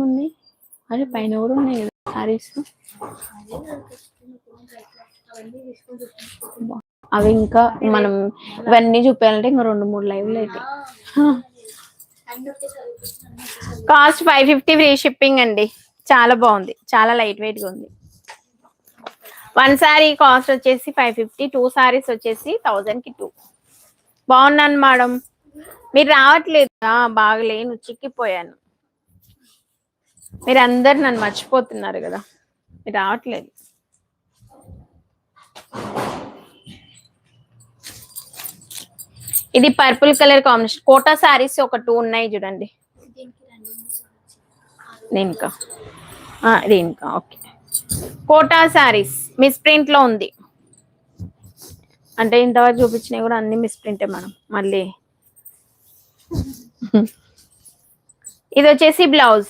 ఉంది. అదే పైన కూడా ఉన్నాయి కదా సారీస్. అవి ఇంకా మనం ఇవన్నీ చూపించాలంటే ఇంకా 2-3 లైవ్లు అయితే. కాస్ట్ 550 ఫ్రీ షిప్పింగ్ అండి. చాలా బాగుంది, చాలా లైట్ వెయిట్ గా ఉంది. 1 సారీ కాస్ట్ వచ్చేసి 550, 2 సారీస్ వచ్చేసి 1000 కి 2. బాగున్నాను మేడం, మీరు రావట్లేదా? బాగలేను, చిక్కిపోయాను. మీరు అందరు నన్ను మర్చిపోతున్నారు కదా, మీరు రావట్లేదు. ఇది purple colour combination Kota saris ఒక 2 ఉన్నాయి చూడండి. Renuka Renuka okay. Kota saris misprint లో ఉంది. అంటే ఇంతవరకు చూపించినవి కూడా అన్ని మిస్ ప్రింటే మనం మళ్ళీ. ఇది వచ్చేసి బ్లౌజ్.